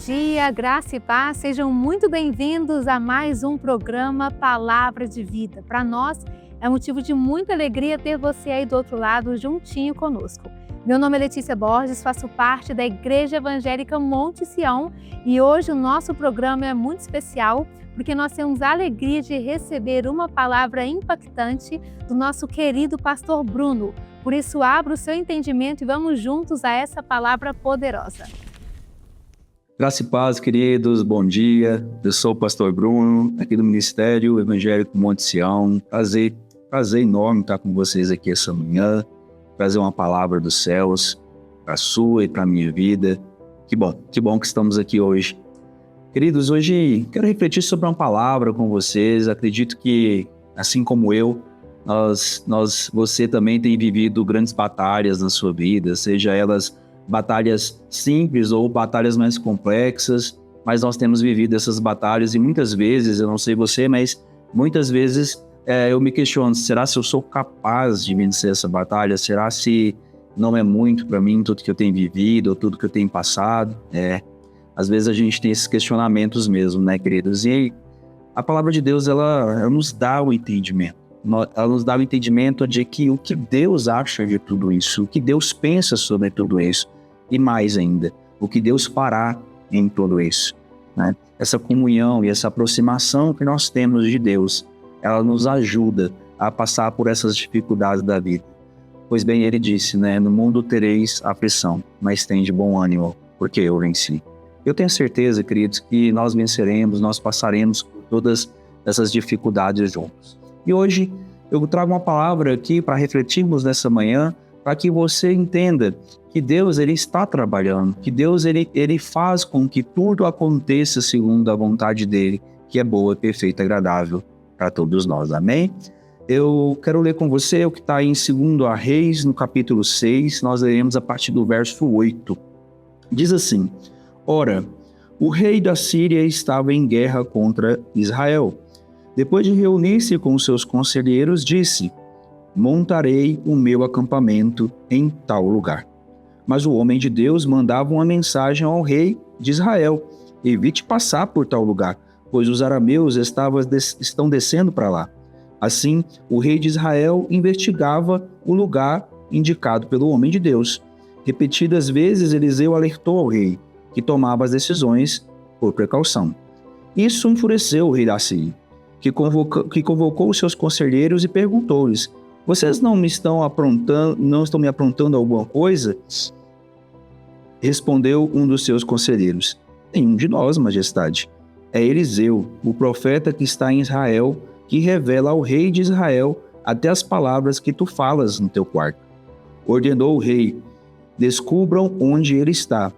dia, graça e paz, sejam muito bem-vindos a mais um programa Palavra de Vida. Para nós é motivo de muita alegria ter você aí do outro lado juntinho conosco. Meu nome é Letícia Borges, faço parte da Igreja Evangélica Monte Sião e hoje o nosso programa é muito especial porque nós temos a alegria de receber uma palavra impactante do nosso querido pastor Bruno. Por isso, abra o seu entendimento e vamos juntos a essa palavra poderosa. Graça e paz, queridos, bom dia. Eu sou o pastor Bruno, aqui do Ministério Evangélico Monte Sião. Prazer enorme estar com vocês aqui essa manhã, trazer uma palavra dos céus para a sua e para a minha vida. Que bom que estamos aqui hoje. Queridos, hoje quero refletir sobre uma palavra com vocês. Acredito que, assim como eu, você também tem vivido grandes batalhas na sua vida, seja elas batalhas simples ou batalhas mais complexas, mas nós temos vivido essas batalhas e muitas vezes, eu não sei você, mas muitas vezes eu me questiono, será se eu sou capaz de vencer essa batalha? Será se não é muito para mim tudo que eu tenho vivido ou tudo que eu tenho passado? Às vezes a gente tem esses questionamentos mesmo, né, queridos? E a palavra de Deus, ela nos dá o entendimento. Ela nos dá o entendimento de que o que Deus acha de tudo isso, o que Deus pensa sobre tudo isso, e mais ainda, o que Deus fará em tudo isso, né? Essa comunhão e essa aproximação que nós temos de Deus, ela nos ajuda a passar por essas dificuldades da vida. Pois bem, ele disse, né? No mundo tereis aflição, mas tende bom ânimo, porque eu venci. Eu tenho certeza, queridos, que nós venceremos, nós passaremos por todas essas dificuldades juntos. E hoje eu trago uma palavra aqui para refletirmos nessa manhã, para que você entenda que Deus ele está trabalhando, que Deus ele faz com que tudo aconteça segundo a vontade dele, que é boa, perfeita e agradável para todos nós. Amém? Eu quero ler com você o que está em 2 Reis, no capítulo 6, nós leremos a partir do verso 8. Diz assim: Ora, o rei da Síria estava em guerra contra Israel. Depois de reunir-se com seus conselheiros, disse: montarei o meu acampamento em tal lugar. Mas o homem de Deus mandava uma mensagem ao rei de Israel: evite passar por tal lugar, pois os arameus estão descendo para lá. Assim, o rei de Israel investigava o lugar indicado pelo homem de Deus. Repetidas vezes, Eliseu alertou ao rei, que tomava as decisões por precaução. Isso enfureceu o rei da Síria, que convocou os seus conselheiros e perguntou-lhes: vocês não estão me aprontando alguma coisa? Respondeu um dos seus conselheiros: nenhum de nós, majestade. É Eliseu, o profeta que está em Israel, que revela ao rei de Israel até as palavras que tu falas no teu quarto. Ordenou o rei: descubram onde ele está,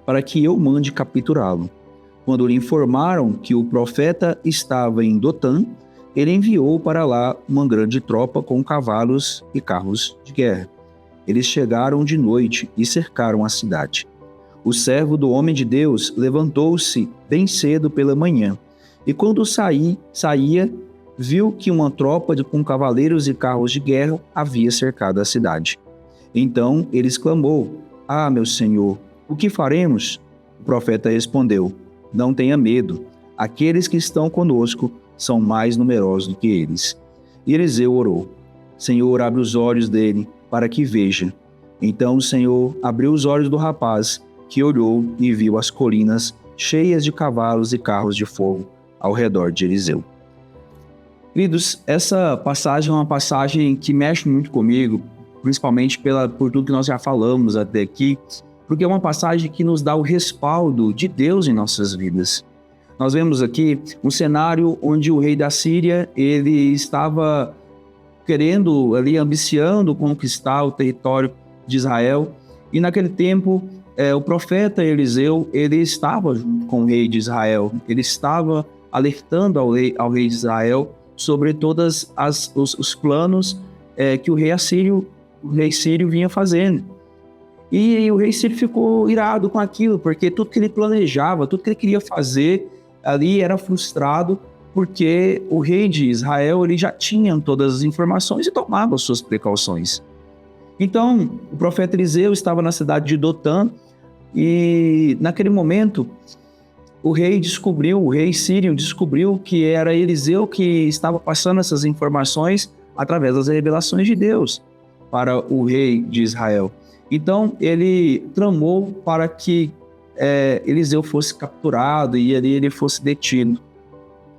para que eu mande capturá-lo. Quando lhe informaram que o profeta estava em Dotã, ele enviou para lá uma grande tropa com cavalos e carros de guerra. Eles chegaram de noite e cercaram a cidade. O servo do homem de Deus levantou-se bem cedo pela manhã, e quando saía, viu que uma tropa com cavaleiros e carros de guerra havia cercado a cidade. Então ele exclamou: ah, meu senhor, o que faremos? O profeta respondeu: não tenha medo, aqueles que estão conosco são mais numerosos do que eles. E Eliseu orou: Senhor, abre os olhos dele, para que veja. Então o Senhor abriu os olhos do rapaz, que olhou e viu as colinas cheias de cavalos e carros de fogo ao redor de Eliseu. Queridos, essa passagem é uma passagem que mexe muito comigo, principalmente por tudo que nós já falamos até aqui, porque é uma passagem que nos dá o respaldo de Deus em nossas vidas. Nós vemos aqui um cenário onde o rei da Síria, ele estava querendo, ambiciando conquistar o território de Israel, e naquele tempo, o profeta Eliseu, ele estava junto com o rei de Israel, ele estava alertando ao rei de Israel sobre todos os planos que o rei sírio vinha fazendo. E o rei Sírio ficou irado com aquilo, porque tudo que ele planejava, tudo que ele queria fazer ali era frustrado, porque o rei de Israel ele já tinha todas as informações e tomava suas precauções. Então, o profeta Eliseu estava na cidade de Dotã, E naquele momento, o rei Sírio descobriu que era Eliseu que estava passando essas informações através das revelações de Deus para o rei de Israel. Então, ele tramou para que Eliseu fosse capturado e ali ele fosse detido.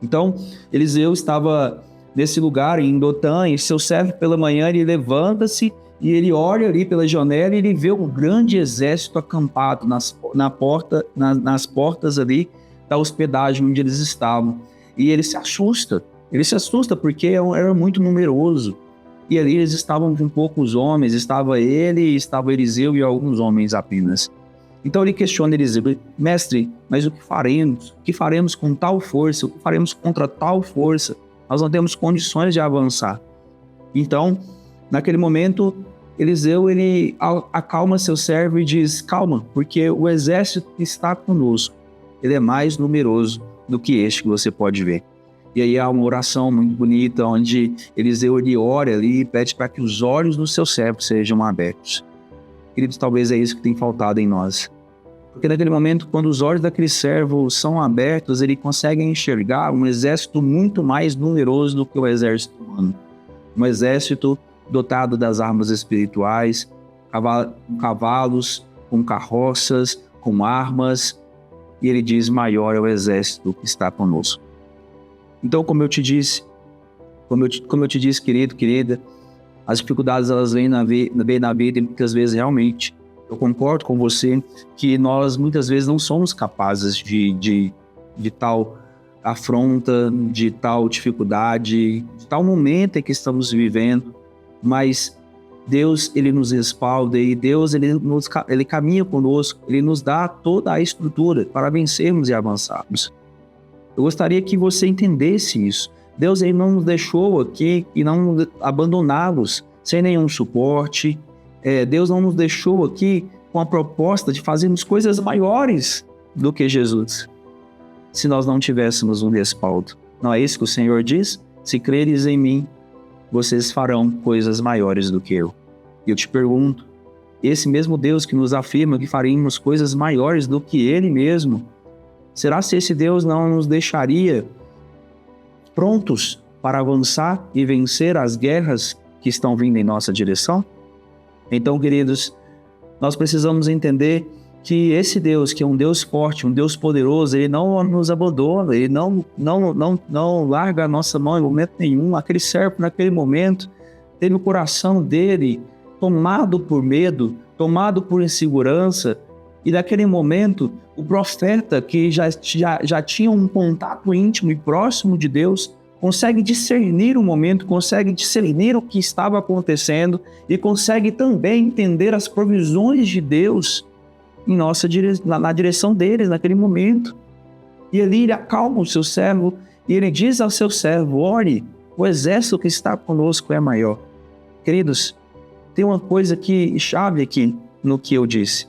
Então, Eliseu estava nesse lugar, em Dotã, e seu servo pela manhã, ele levanta-se e ele olha ali pela janela e ele vê um grande exército acampado nas portas ali da hospedagem onde eles estavam. E ele se assusta porque era muito numeroso. E ali eles estavam com poucos homens, estava ele, estava Eliseu e alguns homens apenas. Então ele questiona Eliseu: mestre, mas o que faremos? O que faremos com tal força? O que faremos contra tal força? Nós não temos condições de avançar. Então, naquele momento, Eliseu ele acalma seu servo e diz: calma, porque o exército está conosco. Ele é mais numeroso do que este que você pode ver. E aí há uma oração muito bonita, onde Eliseu ele ora ali e pede para que os olhos do seu servo sejam abertos. Queridos, talvez é isso que tem faltado em nós. Porque naquele momento, quando os olhos daquele servo são abertos, ele consegue enxergar um exército muito mais numeroso do que o exército humano. Um exército dotado das armas espirituais, cavalos, com carroças, com armas. E ele diz: maior é o exército que está conosco. Então, como eu te disse, querido, querida, as dificuldades elas vêm na vida e muitas vezes realmente, eu concordo com você que nós muitas vezes não somos capazes de tal afronta, de tal dificuldade, de tal momento em que estamos vivendo, mas Deus ele nos respalda e Deus ele caminha conosco, ele nos dá toda a estrutura para vencermos e avançarmos. Eu gostaria que você entendesse isso. Deus ele não nos deixou aqui e não nos abandoná-los sem nenhum suporte. Deus não nos deixou aqui com a proposta de fazermos coisas maiores do que Jesus, se nós não tivéssemos um respaldo. Não é isso que o Senhor diz? Se creres em mim, vocês farão coisas maiores do que eu. E eu te pergunto, esse mesmo Deus que nos afirma que faremos coisas maiores do que Ele mesmo, será se esse Deus não nos deixaria prontos para avançar e vencer as guerras que estão vindo em nossa direção? Então, queridos, nós precisamos entender que esse Deus, que é um Deus forte, um Deus poderoso, Ele não nos abandona, Ele não larga a nossa mão em momento nenhum. Aquele servo, naquele momento, teve o coração dele tomado por medo, tomado por insegurança, e naquele momento, o profeta, que já tinha um contato íntimo e próximo de Deus, consegue discernir o momento, consegue discernir o que estava acontecendo e consegue também entender as provisões de Deus na direção deles naquele momento. E ali ele acalma o seu servo e ele diz ao seu servo: ore, o exército que está conosco é maior. Queridos, tem uma coisa chave aqui no que eu disse: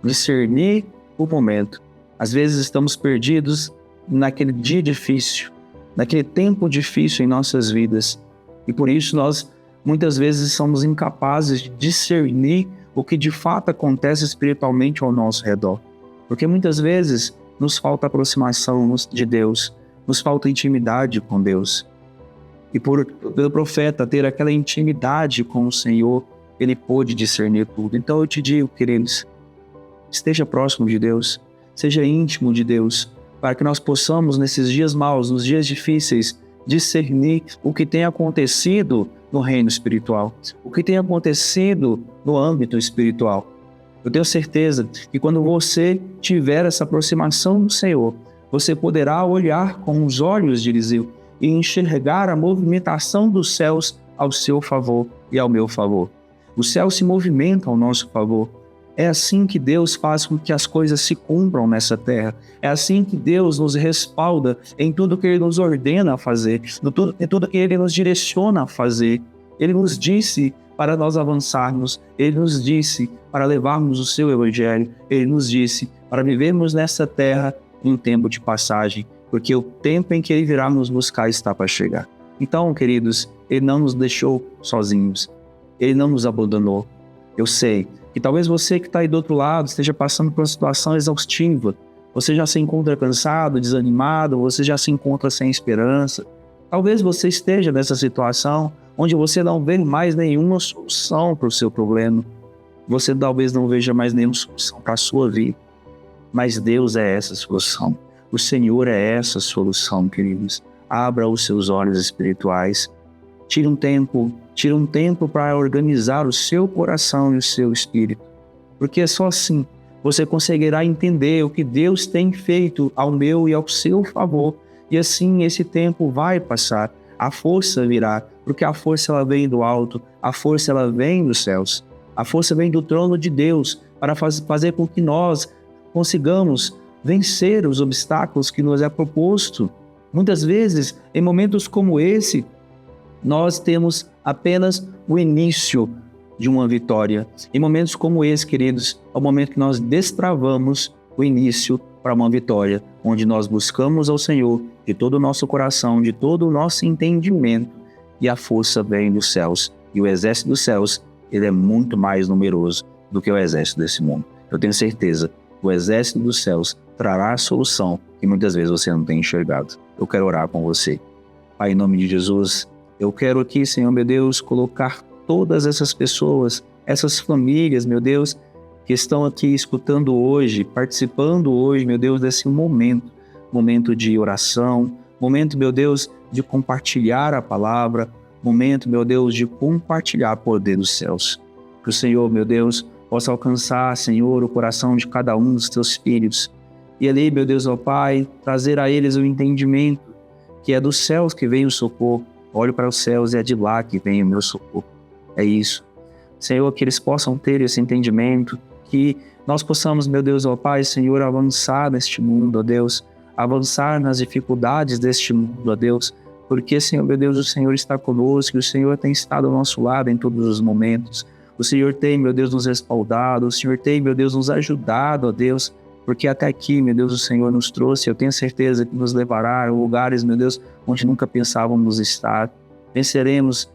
discernir o momento. Às vezes estamos perdidos naquele dia difícil, naquele tempo difícil em nossas vidas. E por isso nós muitas vezes somos incapazes de discernir o que de fato acontece espiritualmente ao nosso redor. Porque muitas vezes nos falta aproximação de Deus, nos falta intimidade com Deus. E pelo profeta ter aquela intimidade com o Senhor, ele pôde discernir tudo. Então eu te digo, queridos, esteja próximo de Deus, seja íntimo de Deus, para que nós possamos, nesses dias maus, nos dias difíceis, discernir o que tem acontecido no reino espiritual, o que tem acontecido no âmbito espiritual. Eu tenho certeza que quando você tiver essa aproximação do Senhor, você poderá olhar com os olhos de Eliseu e enxergar a movimentação dos céus ao seu favor e ao meu favor. O céu se movimenta ao nosso favor. É assim que Deus faz com que as coisas se cumpram nessa terra. É assim que Deus nos respalda em tudo que Ele nos ordena a fazer, em tudo que Ele nos direciona a fazer. Ele nos disse para nós avançarmos, Ele nos disse para levarmos o seu evangelho, Ele nos disse para vivermos nessa terra em tempo de passagem, porque o tempo em que Ele virá nos buscar está para chegar. Então, queridos, Ele não nos deixou sozinhos, Ele não nos abandonou. Eu sei que talvez você que está aí do outro lado esteja passando por uma situação exaustiva. Você já se encontra cansado, desanimado, você já se encontra sem esperança. Talvez você esteja nessa situação onde você não vê mais nenhuma solução para o seu problema. Você talvez não veja mais nenhuma solução para a sua vida. Mas Deus é essa solução. O Senhor é essa solução, queridos. Abra os seus olhos espirituais. Tire um tempo para organizar o seu coração e o seu espírito. Porque só assim você conseguirá entender o que Deus tem feito ao meu e ao seu favor. E assim esse tempo vai passar. A força virá, porque a força ela vem do alto, a força ela vem dos céus. A força vem do trono de Deus para fazer com que nós consigamos vencer os obstáculos que nos é proposto. Muitas vezes, em momentos como esse, nós temos apenas o início de uma vitória. Em momentos como esse, queridos, é o momento que nós destravamos o início para uma vitória, onde nós buscamos ao Senhor de todo o nosso coração, de todo o nosso entendimento, e a força vem dos céus. E o exército dos céus, ele é muito mais numeroso do que o exército desse mundo. Eu tenho certeza que o exército dos céus trará a solução que muitas vezes você não tem enxergado. Eu quero orar com você. Pai, em nome de Jesus, eu quero aqui, Senhor, meu Deus, colocar todas essas pessoas, essas famílias, meu Deus, que estão aqui escutando hoje, participando hoje, meu Deus, desse momento de oração, momento, meu Deus, de compartilhar a palavra, momento, meu Deus, de compartilhar o poder dos céus. Que o Senhor, meu Deus, possa alcançar, Senhor, o coração de cada um dos teus filhos. E ali, meu Deus, ó Pai, trazer a eles o entendimento que é dos céus que vem o socorro. Olho para os céus e é de lá que vem o meu socorro. É isso. Senhor, que eles possam ter esse entendimento, que nós possamos, meu Deus, ó Pai, Senhor, avançar neste mundo, ó Deus, avançar nas dificuldades deste mundo, ó Deus, porque, Senhor, meu Deus, o Senhor está conosco, o Senhor tem estado ao nosso lado em todos os momentos. O Senhor tem, meu Deus, nos respaldado, o Senhor tem, meu Deus, nos ajudado, ó Deus, porque até aqui, meu Deus, o Senhor nos trouxe. Eu tenho certeza que nos levará a lugares, meu Deus, onde nunca pensávamos estar. Venceremos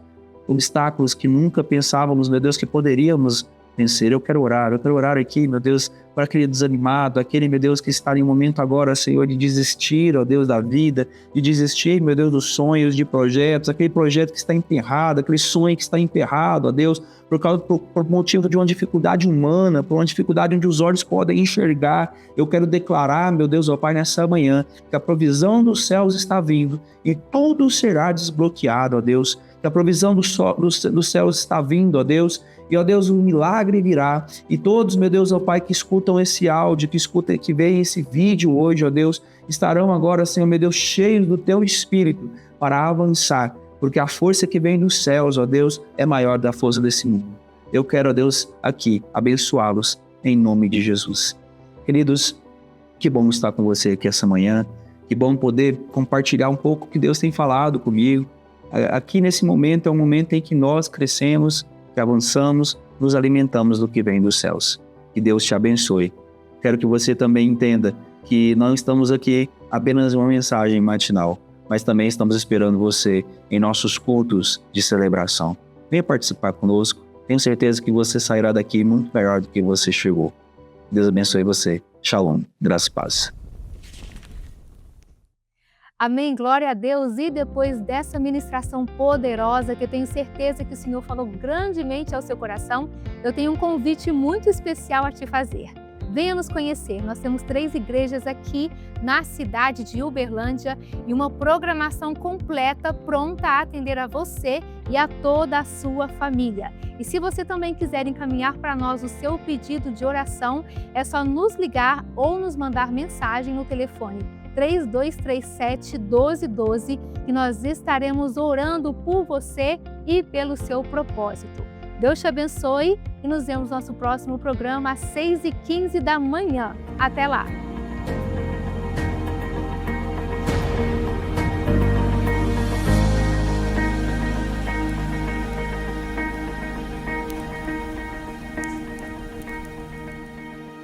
obstáculos que nunca pensávamos, meu Deus, que poderíamos vencer. Eu quero orar aqui, meu Deus, para aquele desanimado, aquele, meu Deus, que está em um momento agora, Senhor, de desistir, ó Deus, da vida, de desistir, meu Deus, dos sonhos, de projetos, aquele projeto que está emperrado, aquele sonho que está emperrado, ó Deus, por motivo de uma dificuldade humana, por uma dificuldade onde os olhos podem enxergar. Eu quero declarar, meu Deus, ó Pai, nessa manhã, que a provisão dos céus está vindo e tudo será desbloqueado, ó Deus, que a provisão dos céus está vindo, ó Deus, e, ó Deus, um milagre virá. E todos, meu Deus, ó Pai, que escutam esse áudio, que veem esse vídeo hoje, ó Deus, estarão agora, Senhor, meu Deus, cheios do Teu Espírito para avançar, porque a força que vem dos céus, ó Deus, é maior da força desse mundo. Eu quero, ó Deus, aqui abençoá-los em nome de Jesus. Queridos, que bom estar com você aqui essa manhã, que bom poder compartilhar um pouco o que Deus tem falado comigo. Aqui nesse momento é um momento em que nós crescemos, que avançamos, nos alimentamos do que vem dos céus. Que Deus te abençoe. Quero que você também entenda que não estamos aqui apenas uma mensagem matinal, mas também estamos esperando você em nossos cultos de celebração. Venha participar conosco. Tenho certeza que você sairá daqui muito melhor do que você chegou. Deus abençoe você. Shalom. Graça e paz. Amém, glória a Deus. E depois dessa ministração poderosa, que eu tenho certeza que o Senhor falou grandemente ao seu coração, eu tenho um convite muito especial a te fazer. Venha nos conhecer. Nós temos 3 igrejas aqui na cidade de Uberlândia e uma programação completa pronta a atender a você e a toda a sua família. E se você também quiser encaminhar para nós o seu pedido de oração, é só nos ligar ou nos mandar mensagem no telefone 3237-1212 e nós estaremos orando por você e pelo seu propósito. Deus te abençoe e nos vemos no nosso próximo programa às 6h15 da manhã. Até lá!